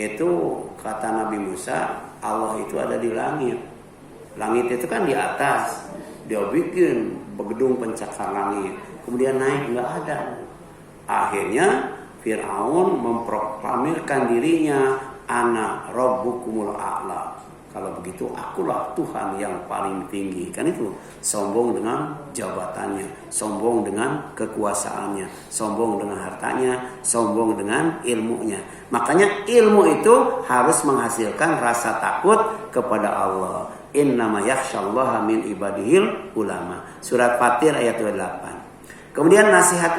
Itu kata Nabi Musa, Allah itu ada di langit. Langit itu kan di atas. Dia bikin gedung pencakar langit. Kemudian naik, nggak ada. Akhirnya Fir'aun memproklamirkan dirinya, ana rabbukumul a'la. Kalau begitu akulah Tuhan yang paling tinggi. Kan itu sombong dengan jabatannya, sombong dengan kekuasaannya, sombong dengan hartanya, sombong dengan ilmunya. Makanya ilmu itu harus menghasilkan rasa takut kepada Allah. Innama yakhsyallaha min ibadihil ulama. Surat Fatir ayat 28. Kemudian nasihat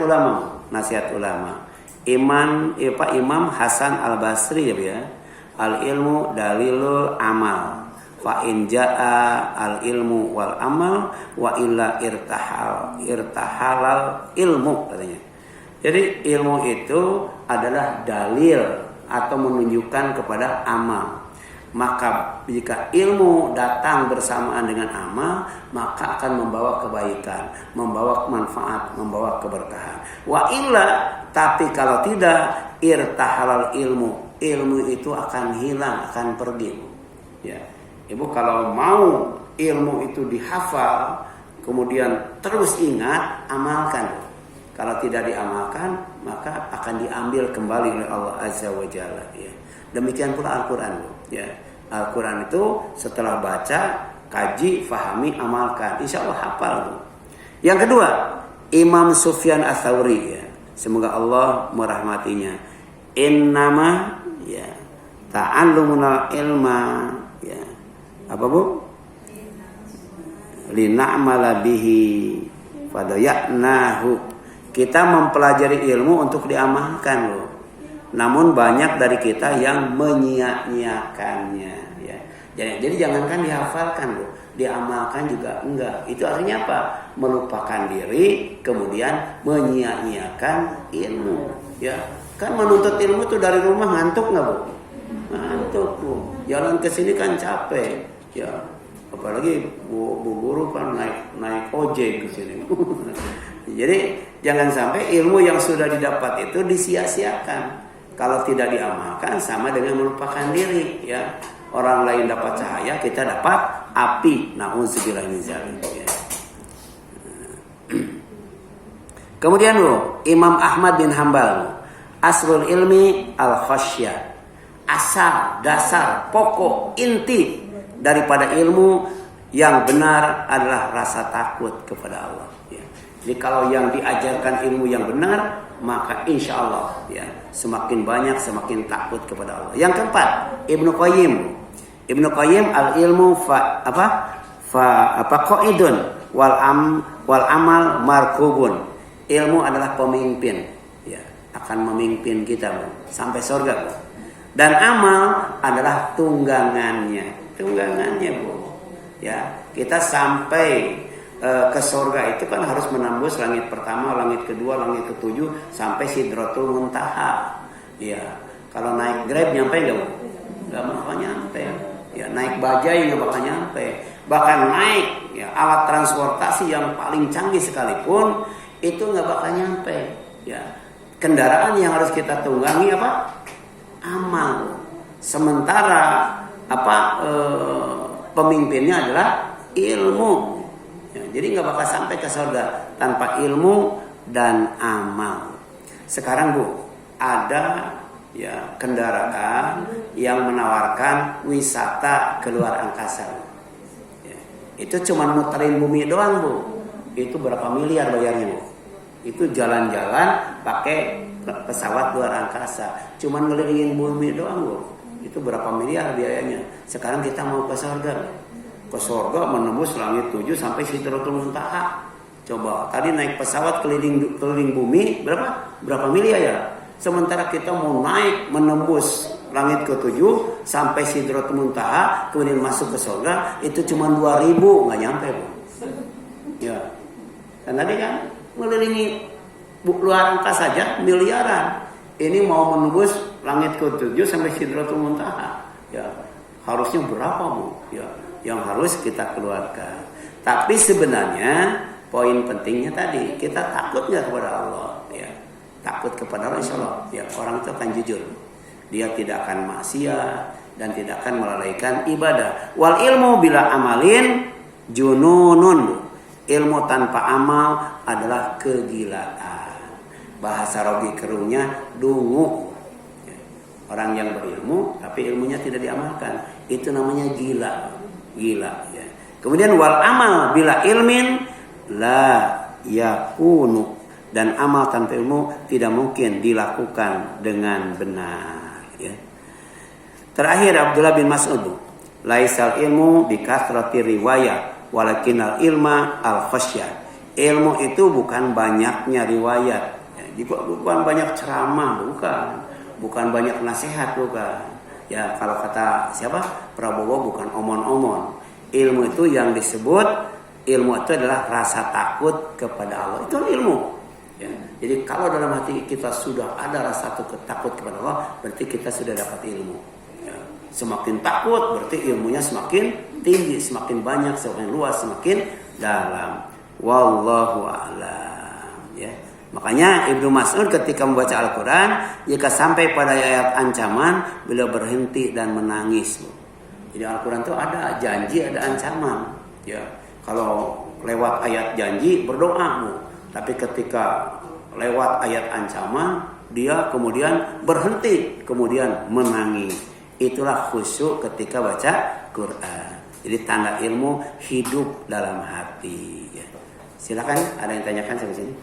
ulama. Imam Hasan Al-Basri ya. Al-ilmu dalilul amal. Fa in jaa al-ilmu wal amal wa illa irtahalal ilmu katanya. Jadi ilmu itu adalah dalil atau menunjukkan kepada amal. Maka jika ilmu datang bersamaan dengan amal, maka akan membawa kebaikan, membawa manfaat, membawa keberkahan. Wa illa, tapi kalau tidak, irtahalal ilmu. Ilmu itu akan hilang, akan pergi. Ya. Ibu kalau mau ilmu itu dihafal, kemudian terus ingat, amalkan. Kalau tidak diamalkan, maka akan diambil kembali oleh Allah Azza wa Jalla. Ya. Demikian pula Al-Quran. Ya. Al-Quran itu setelah baca, kaji, fahami, amalkan. Insya Allah hafal. Yang kedua, Imam Sufyan Ats-Tsauri. Ya. Semoga Allah merahmatinya. Innama ya ta'allumul ilma ya apa bu lina'mala bihi fadayanahu, kita mempelajari ilmu untuk diamalkan loh. Namun banyak dari kita yang menyia-nyiakannya ya. Jadi jangankan dihafalkan loh, diamalkan juga enggak. Itu artinya apa? Melupakan diri, kemudian menyia-nyiakan ilmu ya. Kan menuntut ilmu tuh dari rumah ngantuk nggak bu? Ngantuk bu. Jalan ke sini kan capek, ya. Apalagi bu guru kan naik ojek ke sini. Jadi jangan sampai ilmu yang sudah didapat itu disia-siakan. Kalau tidak diamalkan sama dengan melupakan diri, ya. Orang lain dapat cahaya, kita dapat api. Nauzubillah min dzalik. Ya. Kemudian bu, Imam Ahmad bin Hambal. Asrul ilmi al-khasyah. Asal, dasar, pokok, inti daripada ilmu yang benar adalah rasa takut kepada Allah. Ya. Jadi kalau yang diajarkan ilmu yang benar, maka insya Allah ya, semakin banyak semakin takut kepada Allah. Yang keempat, Ibnu Qayyim al-ilmu qaidun wal amal markubun. Ilmu adalah pemimpin. Akan memimpin kita bu, sampai surga bu. Dan amal adalah tunggangannya bu. Ya, kita sampai ke surga itu kan harus menembus langit pertama, langit kedua, langit ketujuh sampai Sidratul Muntaha. Ya, kalau naik Grab nyampe nggak bu? Nggak bakal nyampe. Ya, naik bajai nggak bakal nyampe. Bahkan naik ya, alat transportasi yang paling canggih sekalipun itu nggak bakal nyampe. Ya. Kendaraan yang harus kita tunggangi apa? Amal. Sementara pemimpinnya adalah ilmu. Ya, jadi nggak bakal sampai ke surga tanpa ilmu dan amal. Sekarang bu, ada ya kendaraan yang menawarkan wisata keluar angkasa. Ya, itu cuma muterin bumi doang bu. Itu berapa miliar bayarnya bu? Itu jalan-jalan pakai pesawat luar angkasa, cuman ngelilingin bumi doang loh. Itu berapa miliar biayanya. Sekarang kita mau ke surga. Ke surga menembus langit 7 sampai Sidratul Muntaha. Coba tadi naik pesawat keliling bumi berapa miliar ya? Sementara kita mau naik menembus langit ke-7 sampai Sidratul Muntaha, kemudian masuk ke surga itu cuma 2.000, nggak nyampe bu. Ya. Dan tadi kan mengelilingi luar angkasa saja miliaran. Ini mau menembus langit ke-7 sampai Sidratul Muntaha. Ya, harusnya berapa bu? Ya, yang harus kita keluarkan. Tapi sebenarnya poin pentingnya tadi, kita takut nggak kepada Allah? Ya, takut kepada Allah, insya Allah. Ya, orang itu akan jujur. dia tidak akan maksiat dan tidak akan melalaikan ibadah. Wal ilmu bila amalin jununun. Ilmu tanpa amal adalah kegilaan. Bahasa Rogi Kerungnya dungu. Orang yang berilmu tapi ilmunya tidak diamalkan, itu namanya gila. Gila ya. Kemudian wal amal bila ilmin la yakunu, dan amal tanpa ilmu tidak mungkin dilakukan dengan benar ya. Terakhir Abdullah bin Mas'ud, laisal ilmu bi kathrati riwayah walakinal ilma al khasyah. Ilmu itu bukan banyaknya riwayat ya, bukan banyak ceramah, bukan banyak nasihat, bukan. Ya kalau kata siapa? Prabowo, bukan omon-omon. Ilmu itu yang disebut, ilmu itu adalah rasa takut kepada Allah. Itu ilmu. Ya. Jadi kalau dalam hati kita sudah ada rasa takut kepada Allah, berarti kita sudah dapat ilmu. Ya. Semakin takut berarti ilmunya semakin tinggi, semakin banyak, semakin luas, semakin dalam. Wallahu a'lam. Ya. Makanya Ibnu Mas'ud ketika membaca Al-Quran, jika sampai pada ayat ancaman, beliau berhenti dan menangis. Jadi Al-Quran itu ada janji, ada ancaman. Ya, kalau lewat ayat janji berdoa, tapi ketika lewat ayat ancaman, dia kemudian berhenti, kemudian menangis. Itulah khusyuk ketika baca Quran. Jadi tanda ilmu hidup dalam hati. Ya. Silakan, ada yang tanyakan sampai sini?